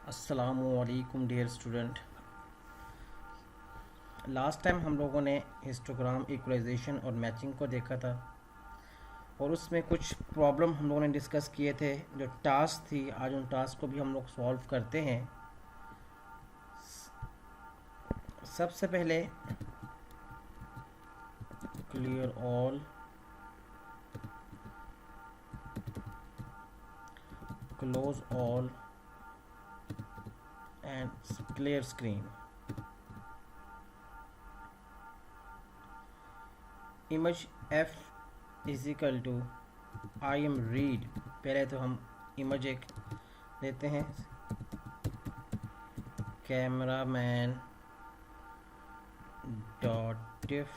अस्सलामुअलैकुम dear student. Last time हम लोगों ने हिस्टोग्राम इक्वलाइजेशन और मैचिंग को देखा था और उसमें कुछ प्रॉब्लम हम लोगों ने डिस्कस किए थे। जो टास्क थी, आज उन टास्क को भी हम लोग सॉल्व करते हैं। सबसे पहले clear all, close all and clear screen. Image f is equal to I am read। पहले तो हम इमेज एक लेते हैं, camera man dot diff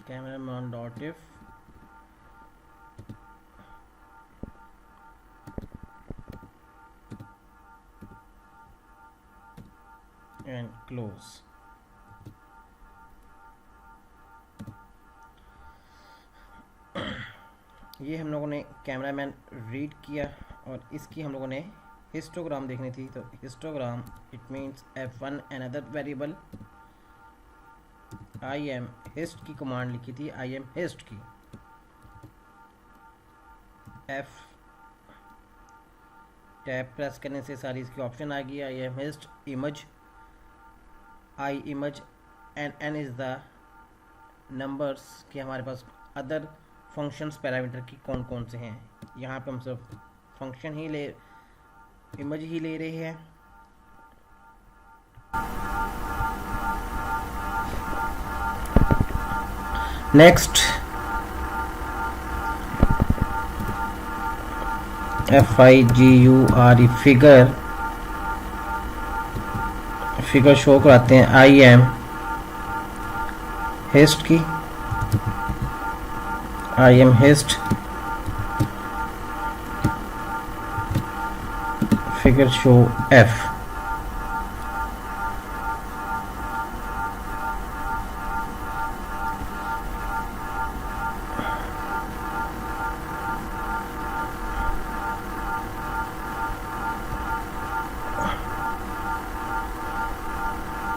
cameraman dot diff and close. ये हम लोगों ने कैमरामैन रीड किया और इसकी हम लोगों ने हिस्टोग्राम देखनी थी। तो histogram it means f1 another variable. Imhist की कमांड लिखी थी, आई एम हिस्ट की। F टैब प्रेस करने से सारी इसकी ऑप्शन आ गई। Imhist image, I image and N is the numbers कि हमारे पास अदर फंक्शंस पैरामीटर की कौन कौन से हैं। यहाँ पे हम सिर्फ फंक्शन ही ले, इमेज ही ले रहे हैं। नेक्स्ट FIGURE फिगर शो कराते हैं आई एम हिस्ट की। Imhist figure show F।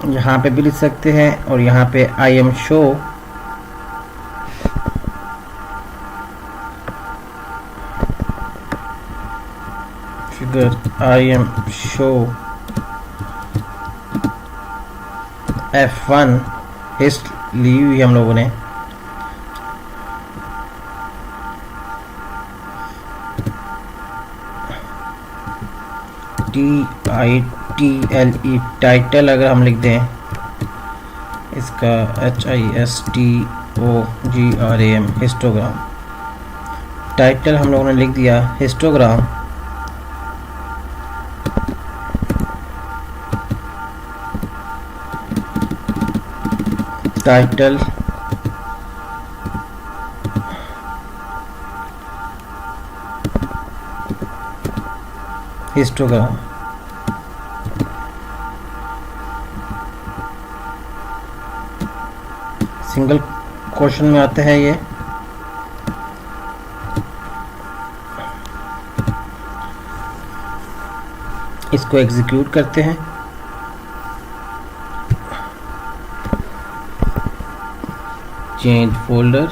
यहाँ पे भी लिख सकते हैं और यहाँ पे I M show figure I am show F1 hist ली हुई हम लोगों ने। TITLE टाइटल अगर हम लिख दें इसका HISTOGRAM हिस्टोग्राम। टाइटल हम लोगों ने लिख दिया histogram. Title histogram. Single question में आते हैं ये। इसको एग्जीक्यूट करते हैं। चेंज फोल्डर,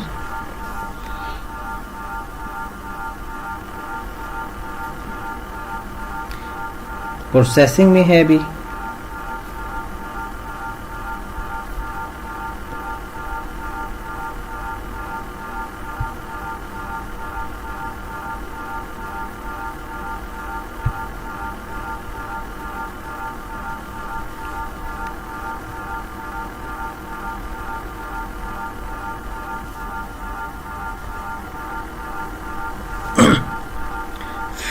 प्रोसेसिंग में है अभी।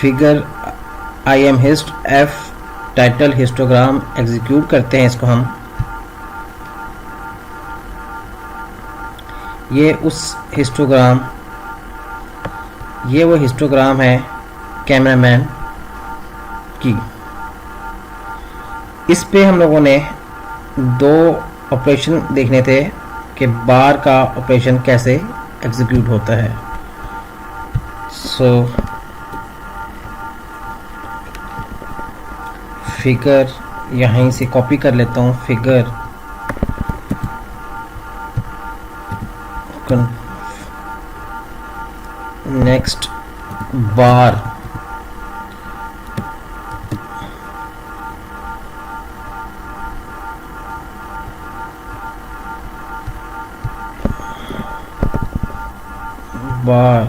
Figure I am hist F title histogram execute करते हैं इसको हम। ये वो हिस्टोग्राम है कैमरामैन की। इस पे हम लोगों ने दो ऑपरेशन देखने थे। कि बार का ऑपरेशन कैसे एग्जीक्यूट होता है। सो फिगर यहीं से कॉपी कर लेता हूँ, फिगर नेक्स्ट बार बार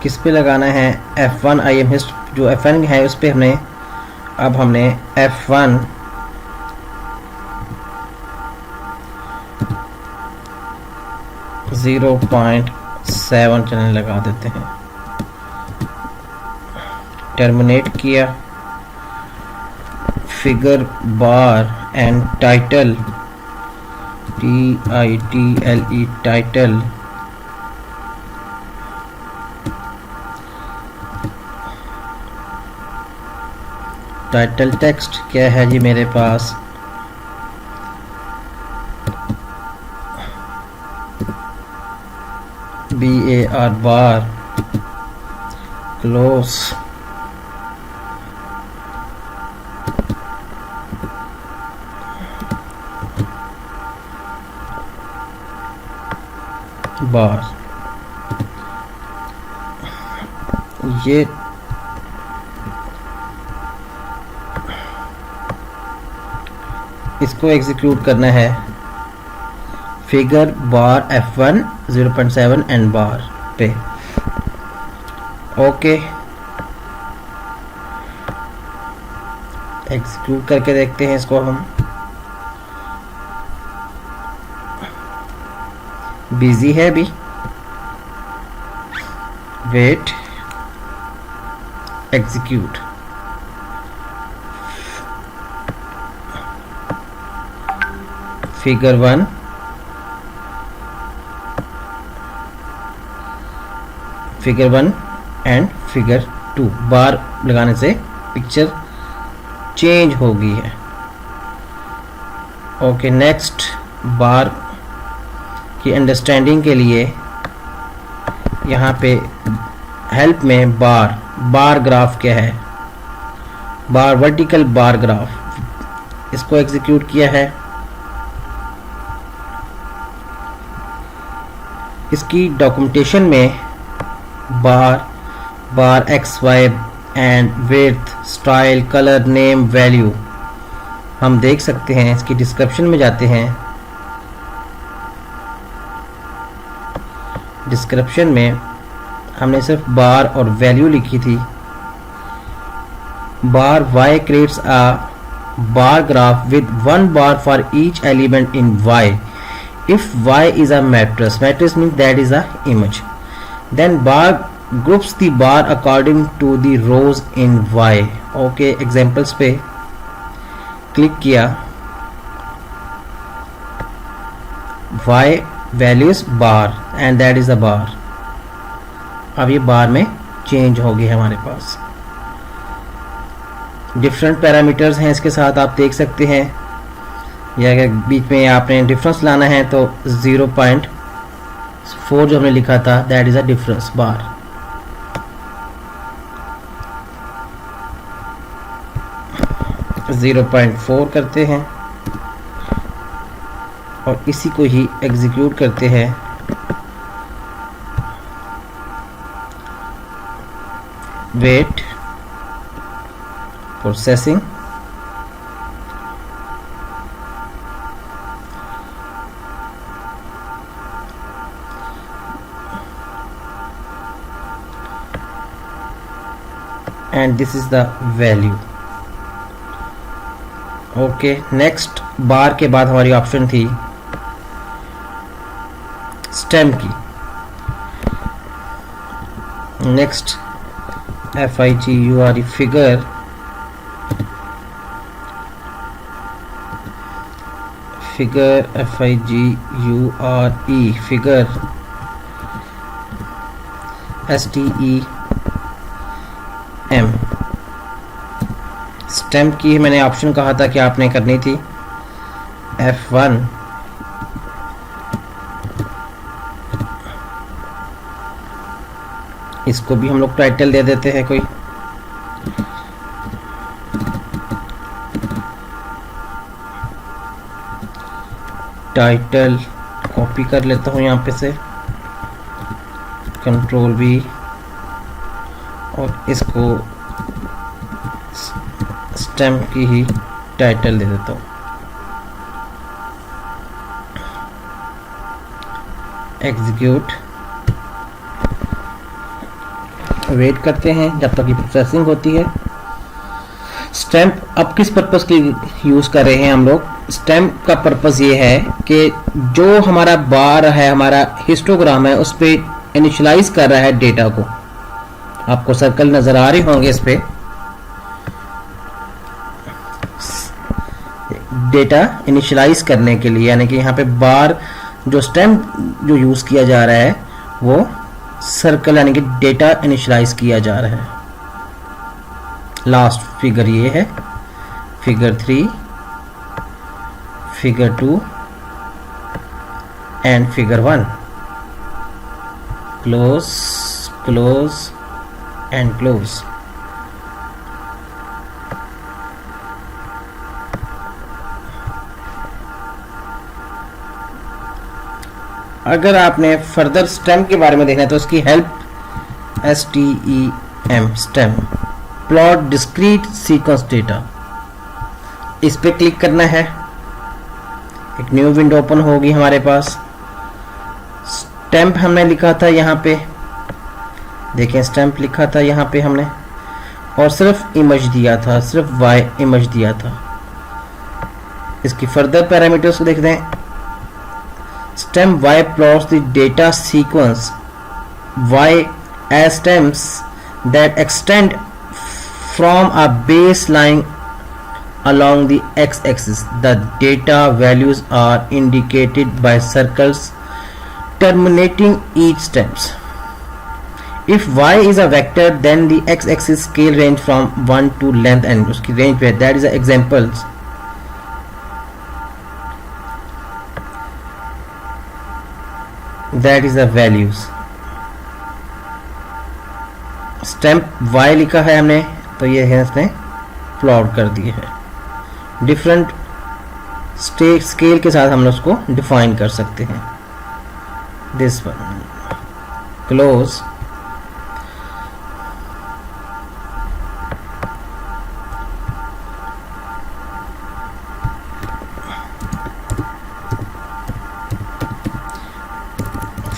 किस पे लगाना है, F1 IM हिस्ट जो F1 है उस पे हमने F1 0.7 चलने लगा देते हैं। टर्मिनेट किया, figure bar and title TITLE title title text क्या है जी मेरे पास, BAR बार क्लोज बार। ये इसको एग्जीक्यूट करना है फिगर बार F1 0.7 एंड बार पे। ओके, एग्जीक्यूट करके देखते हैं इसको हम। बिजी है अभी, wait, execute. Figure 1 figure 1 and figure 2 बार लगाने से पिक्चर चेंज हो गई है। ओके, नेक्स्ट बार की अंडरस्टैंडिंग के लिए यहाँ पे हेल्प में बार ग्राफ क्या है, बार वर्टिकल बार ग्राफ, इसको एग्जीक्यूट किया है। इसकी डॉक्यूमेंटेशन में बार XY and width, style, colour, name, value हम देख सकते हैं। इसकी डिस्क्रिप्शन में जाते हैं, डिस्क्रिप्शन में हमने सिर्फ बार और वैल्यू लिखी थी। बार Y creates a bar graph with one bar for each element in Y. If Y is a matrix means that is a image. Then bar groups the bar according to the rows in Y. Okay, examples पे click किया, Y values bar and that is a bar। अब ये बार में change हो गई है हमारे पास। Different parameters हैं इसके साथ, आप देख सकते हैं। या अगर बीच में आपने डिफरेंस लाना है तो 0.4 जो हमने लिखा था that is a difference bar. Zero 0.4 करते हैं और इसी को ही एग्जीक्यूट करते हैं। Wait, processing, and this is the value। Okay, next bar के बाद हमारी ऑप्शन थी स्टेम की। Next FIGURE figure, figure FIGURE figure, STEM। Stem की मैंने ऑप्शन कहा था कि आपने करनी थी F1 इसको भी हम लोग टाइटल दे देते हैं कोई। टाइटल कॉपी कर लेता हूँ यहाँ पे से, कंट्रोल V, और इसको स्टेम की ही टाइटल दे देता हूँ। एग्जीक्यूट, वेट करते हैं जब तक ये प्रोसेसिंग होती है। स्टैम्प अब किस पर्पस के लिए यूज़ कर रहे हैं हम लोग? स्टैम्प का पर्पस ये है कि जो हमारा बार है, हमारा हिस्टोग्राम है, उस पर इनिशियलाइज कर रहा है डेटा को। आपको सर्कल नज़र आ रहे होंगे इस पे, डेटा इनिशियलाइज करने के लिए, यानी कि यहाँ पे बार जो स्टैम्प जो यूज़ किया जा रहा है वो सर्कल, यानी कि डेटा इनिशियलाइज किया जा रहा है। लास्ट फिगर ये है, figure 3, figure 2 and figure 1। Close, close and close. अगर आपने फर्दर स्टेम के बारे में देखना है तो उसकी help STEM, stem, plot discrete sequence data, इस पे क्लिक करना है। एक न्यू विंडो ओपन होगी हमारे पास। स्टैम्प हमने लिखा था यहाँ पे, देखें स्टैम्प लिखा था यहाँ पे हमने, और सिर्फ इमेज दिया था, सिर्फ Y इमेज दिया था। इसकी फर्दर पैरामीटर्स को देखते हैं। Stem Y plots the data sequence Y as stems that extend from a baseline along the x-axis. The data values are indicated by circles terminating each stems. If Y is a vector, then the x-axis scale range from 1 to length and उसकी range पे, that is the examples. That is the values. Stamp Y लिखा है हमने, तो ये है इसने plot कर दिए है। डिफरेंट स्केल के साथ हम उसको डिफाइन कर सकते हैं। This one, close,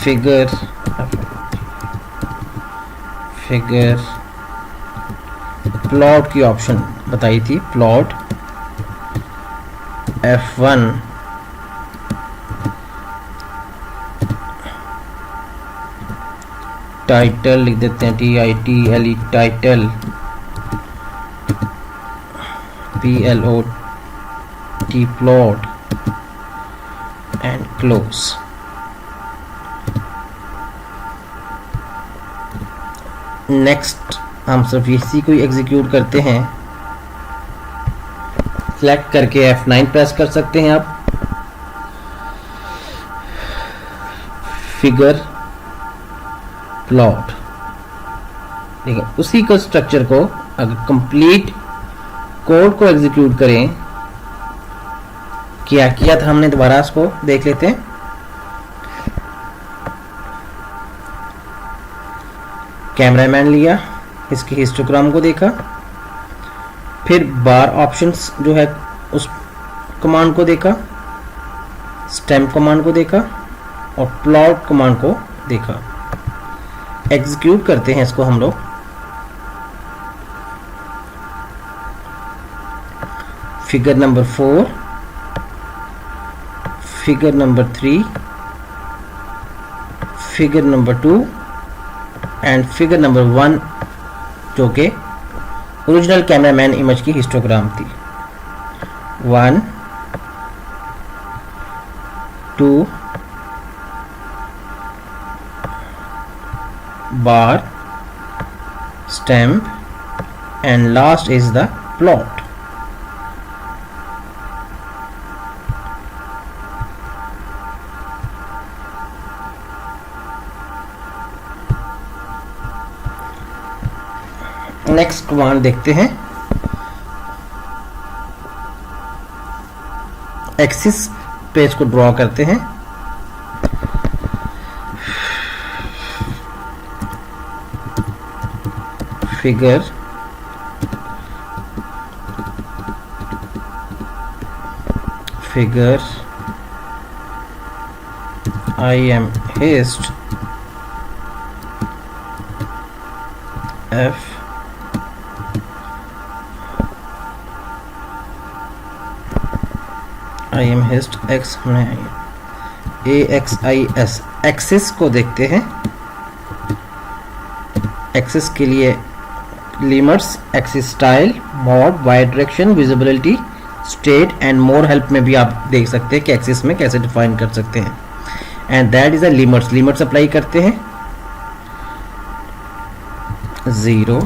figure plot की ऑप्शन बताई थी, प्लॉट F1, टाइटल लिख देते हैं TITLE, title, PLOT, plot and close. Next हम सिर्फ इसी को एग्जीक्यूट करते हैं। सेलेक्ट करके F9 प्रेस कर सकते हैं आप। फिगर प्लॉट, ठीक है। उसी को स्ट्रक्चर को अगर कंप्लीट कोड को एग्जीक्यूट करें, क्या किया था हमने, दोबारा इसको देख लेते हैं। कैमरामैन लिया, इसके हिस्टोग्राम को देखा, फिर बार ऑप्शंस जो है उस कमांड को देखा, स्टेम कमांड को देखा और प्लॉट कमांड को देखा। एग्जीक्यूट करते हैं इसको हम लोग। Figure number 4, figure number 3, figure number 2 and figure number 1, जो कि ओरिजिनल कैमरामैन इमेज की हिस्टोग्राम थी। 1, 2, bar, stamp and last is the plot. Next command देखते हैं। एक्सिस पेज को ड्रॉ करते हैं। Figure IM hist F IM hist X में AXIS एक्सिस को देखते हैं। एक्सिस के लिए limits, axis style, mode, Y direction, visibility, state and more help में भी आप देख सकते हैं कि एक्सिस में कैसे डिफाइन कर सकते हैं। And that is a limits apply करते हैं। 0,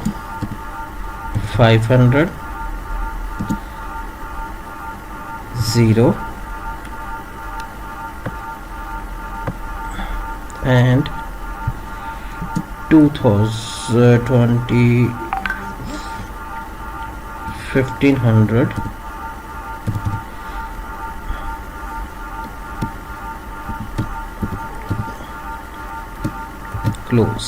500, 0 and 2020 1500 क्लोज।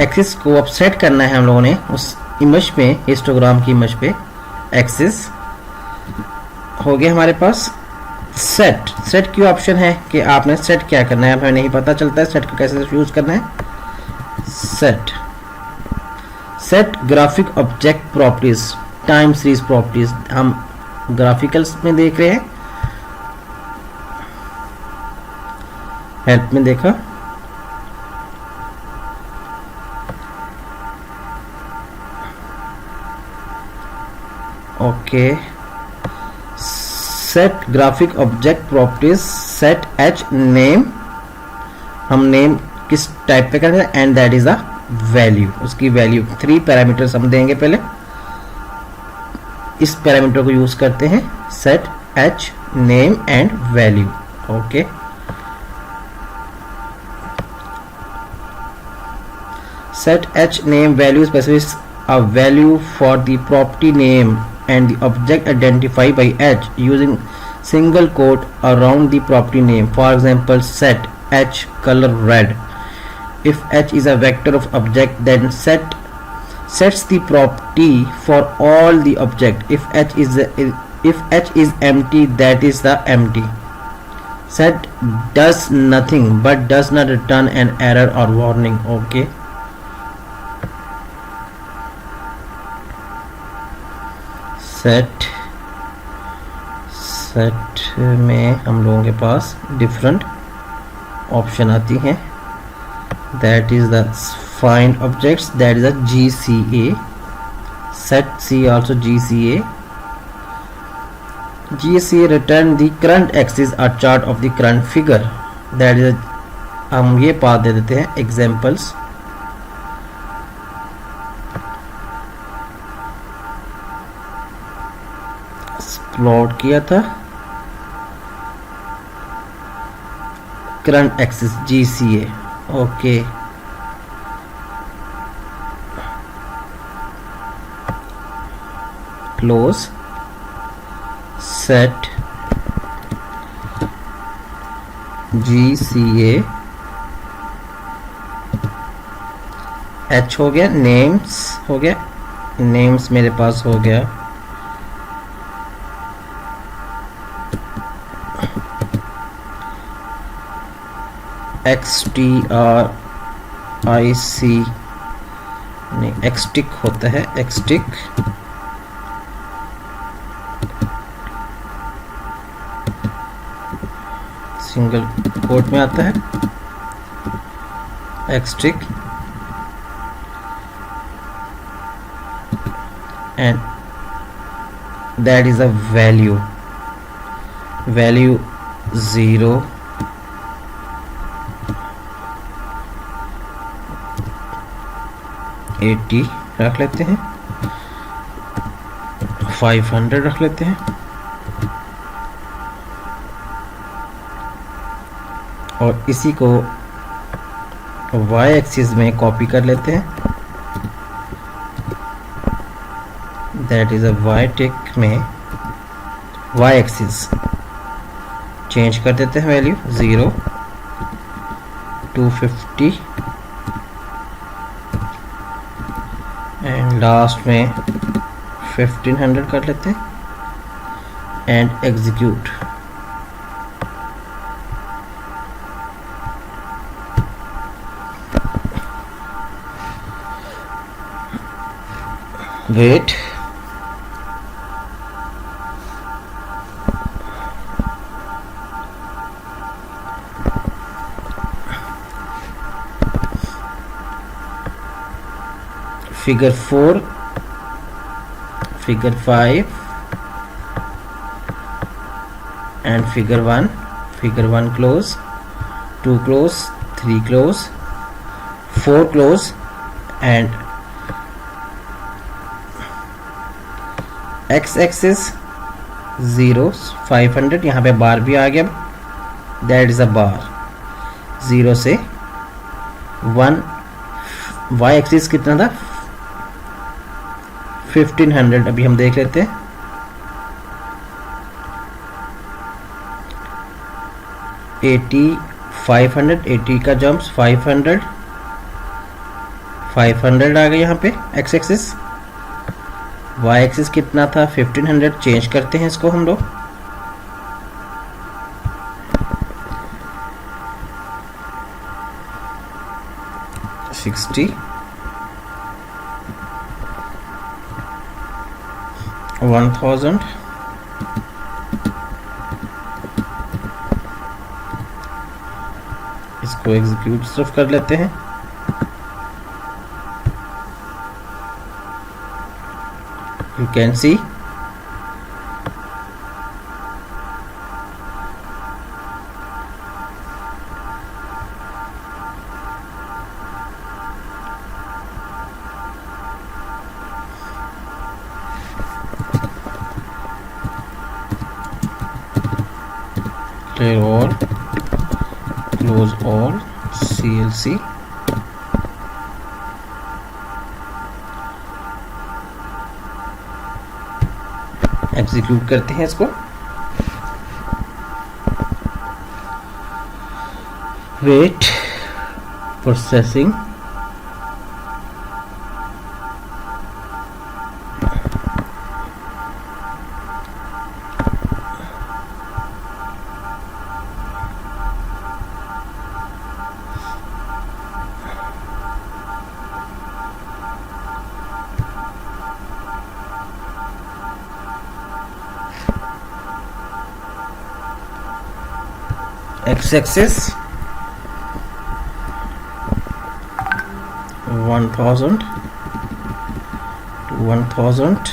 एक्सिस को अब सेट करना है हम लोगों ने उस इमेज पे, हिस्टोग्राम की इमेज पे। एक्सिस हो गया हमारे पास। सेट की ऑप्शन है कि आपने सेट क्या करना है, हमें नहीं पता चलता है सेट को कैसे यूज करना है। Set graphic object properties, time series properties हम ग्राफिकल्स में देख रहे हैं, हेल्प में देखा। Okay, set graphic object properties, set H name, हम नेम किस टाइप पे करेंगे, and that is a value, उसकी वैल्यू 3 पैरामीटर्स हम देंगे। पहले इस पैरामीटर को यूज करते हैं, set H name and value. Okay, set h name value specifies a value for the property name and the object identified by h using single quote around the property name. For example, set h color red. If h is a vector of object, then sets the property for all the object. If h is empty, that is the empty. Set does nothing but does not return an error or warning. Okay, set में हम लोगों के पास different option आती हैं। That is the find objects, that is a GCA, set C also GCA return the current axis or chart of the current figure, that is हम ये path दे देते हैं एग्जाम्पल्स। प्लॉट किया था current axis GCA। Okay, close. Set GCA H हो गया, names हो गया, नेम्स मेरे पास हो गया। XTRIC नहीं, एक्सटिक होता है, एक्सटिक। सिंगल कोट में आता है एक्सटिक, and that is a value 0 80 रख लेते हैं, 500 रख लेते हैं, और इसी को वाई एक्सिस में कॉपी कर लेते हैं, दैट इज अ वाई टिक में वाई एक्सिस चेंज कर देते हैं, वैल्यू 0 250 एंड लास्ट में 1500 कर लेते हैं and execute. Wait, figure 4, figure 5 and figure 1, figure 1 close, 2 close, 3 close, 4 close and x axis 0 500, यहाँ पे बार भी आ गया, दैट इज अ बार 0 से 1, y एक्सिस कितना था 1500, अभी हम देख लेते हैं। एटी 500, 80 का जम्प्स 500 आ गया यहाँ पे x एक्सिस, y एक्सिस कितना था 1500, चेंज करते हैं इसको हम लोग, $60 1000 इसको एग्जीक्यूट सिर्फ कर लेते हैं। You can see clear all, close all, CLC, execute करते हैं इसको। Wait, processing, x axis 1000 to 1000,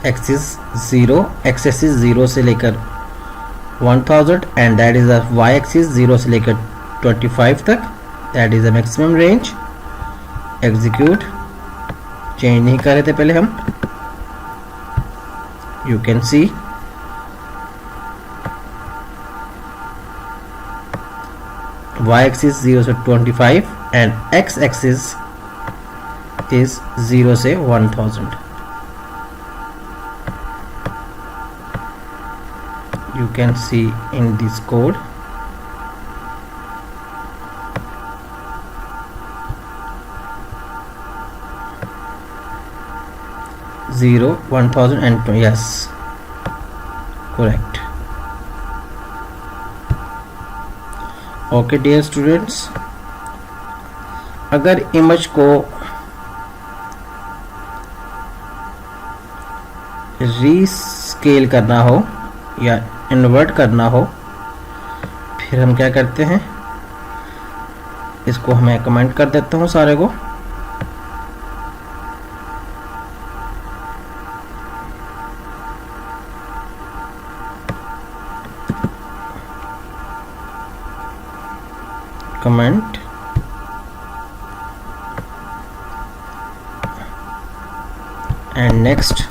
axis 0, x axis 0 से लेकर 1000 and that is a y axis 0 से लेकर 25 तक, that is a maximum range. Execute, change नहीं कर रहे थे पहले हम, you can see y axis 0 से 25 and x axis is 0 से 1000. You can see in this code. Zero 1000 and yes, correct. Okay dear students, अगर इमेज को रीस्केल करना हो या इन्वर्ट करना हो, फिर हम क्या करते हैं, इसको मैं कमेंट कर देता हूँ सारे को। कमेंट एंड नेक्स्ट,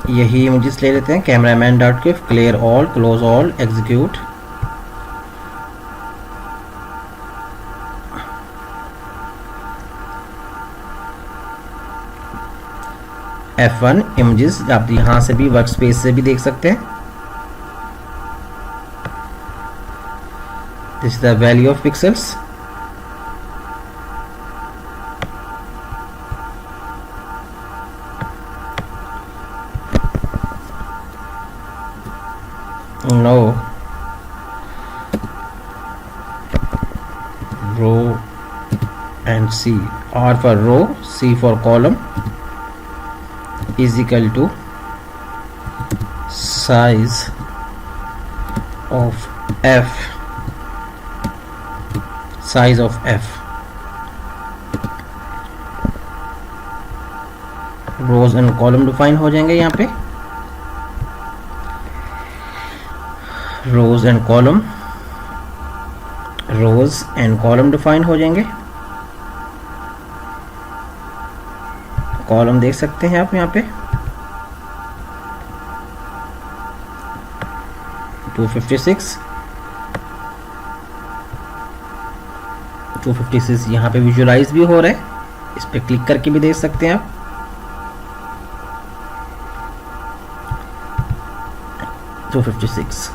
यही इमेजेस ले लेते हैं। Cameraman dot clip, clear all, close all, execute. F1 images आप यहाँ से भी वर्क स्पेस से भी देख सकते हैं। This is the value of pixels. No row and C, R for row, C for column, is equal to size of F, size of F। Rows and column define हो जाएंगे यहाँ पे, rows and column, rows and column define हो जाएंगे। Column देख सकते हैं आप यहाँ पे 256 यहाँ पे विजुअलाइज भी हो रहा है। इस पे क्लिक करके भी देख सकते हैं आप। 256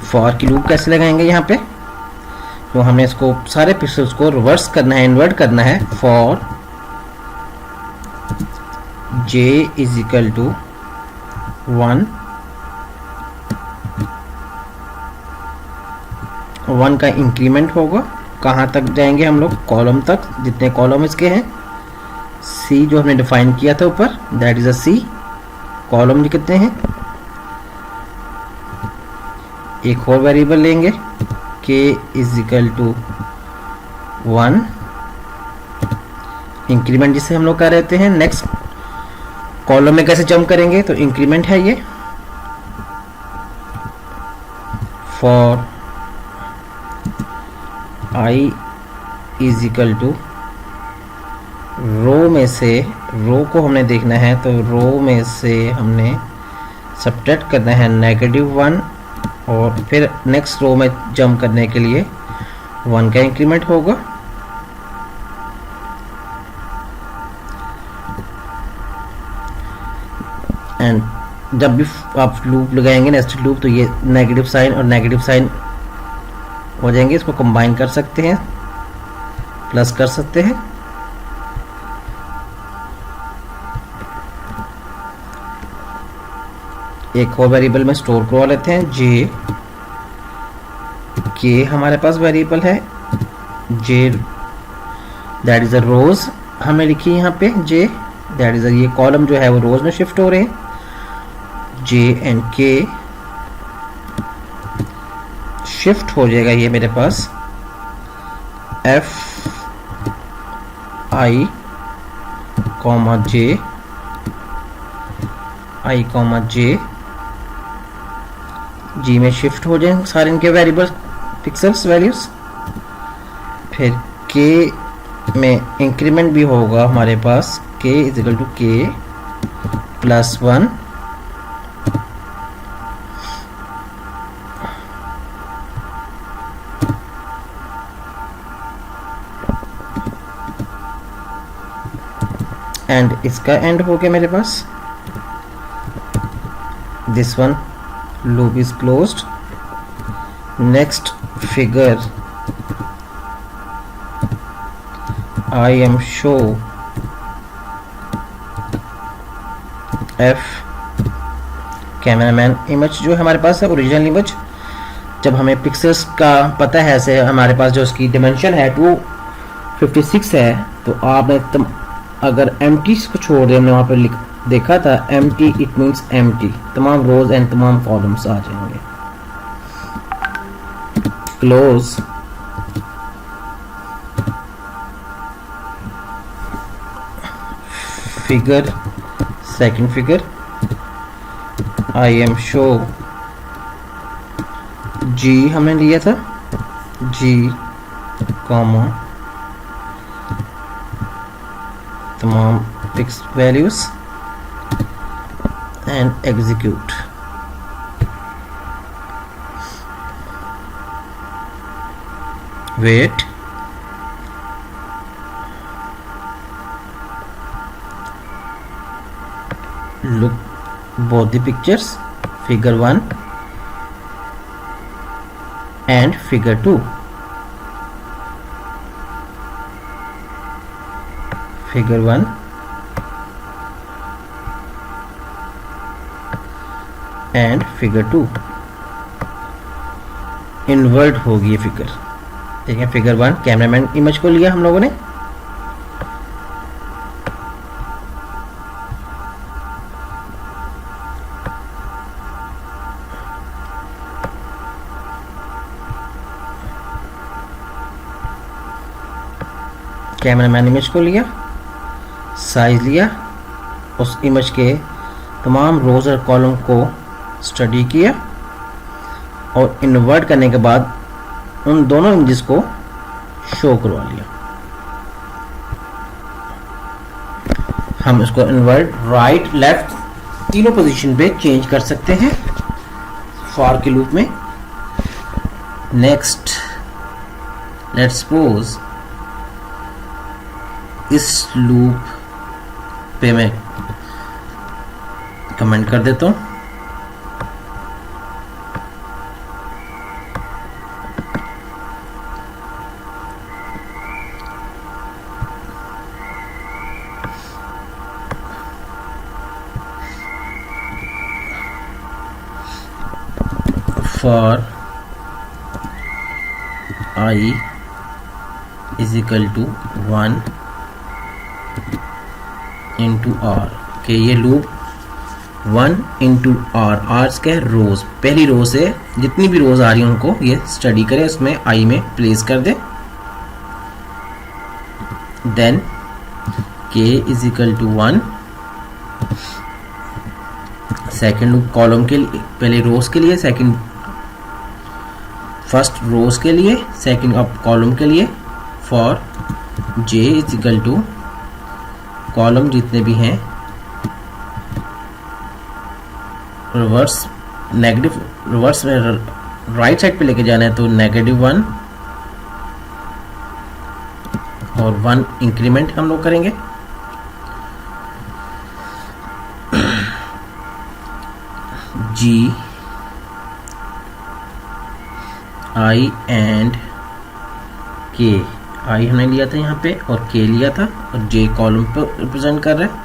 फॉर की लूप कैसे लगाएंगे यहाँ पे, तो हमने इसको सारे पिक्सल्स को रिवर्स करना है, इन्वर्ट करना है। For j is equal to 1 का इंक्रीमेंट होगा। कहाँ तक जाएंगे हम लोग, कॉलम तक, जितने कॉलम इसके हैं। c जो हमने डिफाइन किया था ऊपर, that is a c। Column कितने हैं, एक और वेरिएबल लेंगे k is equal to 1, increment जिसे हम लोग कर रहते हैं। नेक्स्ट कॉलम में कैसे जंप करेंगे, तो इंक्रीमेंट है ये। For i is equal to, row में से, रो को हमने देखना है तो रो में से हमने सब्ट्रैक्ट करना है -1, और फिर नेक्स्ट रो में जंप करने के लिए 1 का इंक्रीमेंट होगा। एंड जब भी आप लूप लगाएंगे नेस्टेड लूप, तो ये नेगेटिव साइन और नेगेटिव साइन हो जाएंगे। इसको कंबाइन कर सकते हैं, प्लस कर सकते हैं। एक और वेरिएबल में स्टोर करवा लेते हैं, जे के हमारे पास वेरिएबल है। जे दैट इज अ रोज हमें लिखी है यहाँ पे, जे दैट इज अ, ये कॉलम जो है वो रोज में शिफ्ट हो रहे हैं। जे एंड के शिफ्ट हो जाएगा ये मेरे पास F I comma J, I comma J, G में शिफ्ट हो जाएंगे सारे इनके वेरिएबल पिक्सल्स वैल्यूज। फिर के में इंक्रीमेंट भी होगा हमारे पास, K is equal to K plus 1, and इसका एंड हो गया मेरे पास। This one loop is closed। next figure I am show f cameraman image जो हमारे पास है ओरिजिनल इमेज। जब हमें पिक्सेल्स का पता है, ऐसे हमारे पास जो इसकी डिमेंशन है 256 है, तो आपने अगर एम्प्टी को छोड़ दें, हमने वहाँ पर देखा था एम्प्टी, इट मीन्स एम्प्टी, तमाम रोज एंड तमाम कॉलम्स आ जाएंगे। Close, figure, second figure I am show, G हमने लिया था, जी कॉमा तमाम fix values and execute. Wait look both the pictures, figure 1 and figure 2. Figure 1 and figure 2 invert होगी ये फिगर। ठीक है, फिगर 1 कैमरामैन इमेज को लिया हम लोगों ने, कैमरामैन इमेज को लिया, साइज लिया, उस इमेज के तमाम रोज और कॉलम को स्टडी किया और इन्वर्ट करने के बाद उन दोनों इमेजेस को शो करवा लिया। हम इसको इन्वर्ट राइट लेफ्ट तीनों पोजीशन पे चेंज कर सकते हैं फॉर के लूप में। नेक्स्ट लेट्स सपोज इस लूप पे मैं कमेंट कर देता हूं, for I is equal to 1 into R के ये लूप 1 इंटू आर, आर्स के रोज, पहली रो से जितनी भी रोज आ रही है उनको ये स्टडी करे, उसमें आई में प्लेस कर दे। Then K is equal to 1 second loop column के लिए, पहले रोज के लिए, सेकेंड फर्स्ट रोज के लिए, सेकेंड अब कॉलम के लिए, for J is equal to column जितने भी हैं रिवर्स नेगेटिव, रिवर्स में राइट साइड पे लेके जाना है तो -1 और 1 इंक्रीमेंट हम लोग करेंगे। जी आई एंड के, आई हमने लिया था यहाँ पे और के लिया था और जे कॉलम पे रिप्रेजेंट कर रहा है,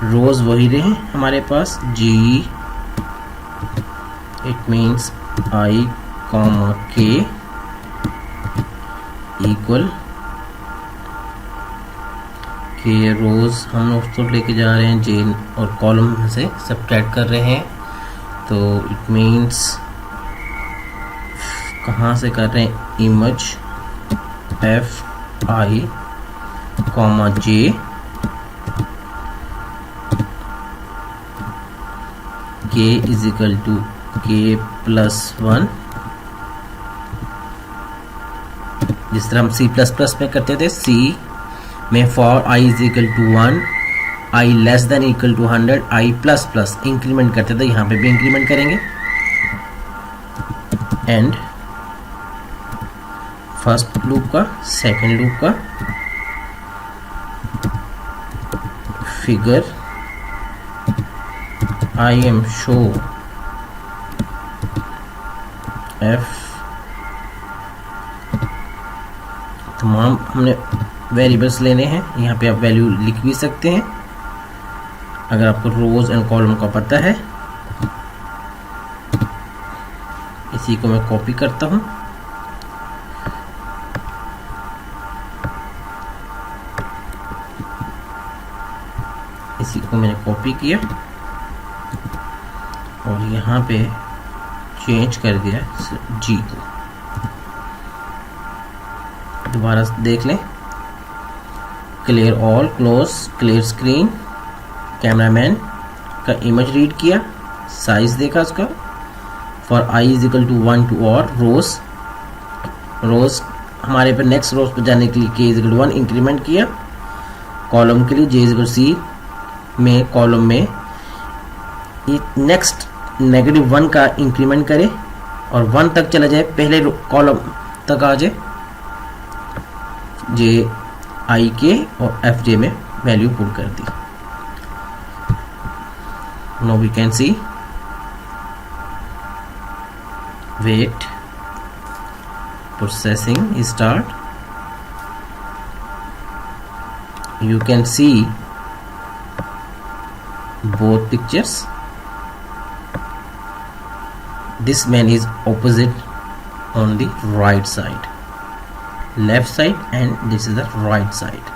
रोज वही रहे हमारे पास। जी इट मीन्स आई कॉमा के इक्वल के रोज हम उसको लेके जा रहे हैं जे और कॉलम से सब्ट्रैक्ट कर रहे हैं, तो इट मीन्स कहाँ से कर रहे हैं, इमेज एफ आई कॉमा जे के is equal to K plus 1, जिस तरह हम सी प्लस प्लस में करते थे, सी में for I is equal to 1, I less than equal to 100, I plus plus increment करते थे, यहाँ पे भी इंक्रीमेंट करेंगे। एंड फर्स्ट लूप का, सेकेंड लूप का, figure I am show F, तमाम हमने वेरिएबल्स लेने हैं, यहाँ पे आप वैल्यू लिख भी सकते हैं अगर आपको रोज एंड कॉलम का पता है। इसी को मैं कॉपी करता हूँ, इसी को मैंने कॉपी किया और यहाँ पे चेंज कर दिया जी को। दोबारा देख लें, clear all, close, clear screen, cameraman का इमेज रीड किया, साइज देखा उसका, for I is equal to 1 to और रोज रोज हमारे पे नेक्स्ट रोज पे जाने के लिए k इज इक्वल 1 इंक्रीमेंट किया, कॉलम के लिए j इज इक्वल c में कॉलम में नेक्स्ट -1 का इंक्रीमेंट करे और 1 तक चला जाए, पहले कॉलम तक आ जाए, j i के और f j में वैल्यू पुट कर दी। Now we can see wait, processing start. You can see both pictures. This man is opposite on the right side, left side, and this is the right side.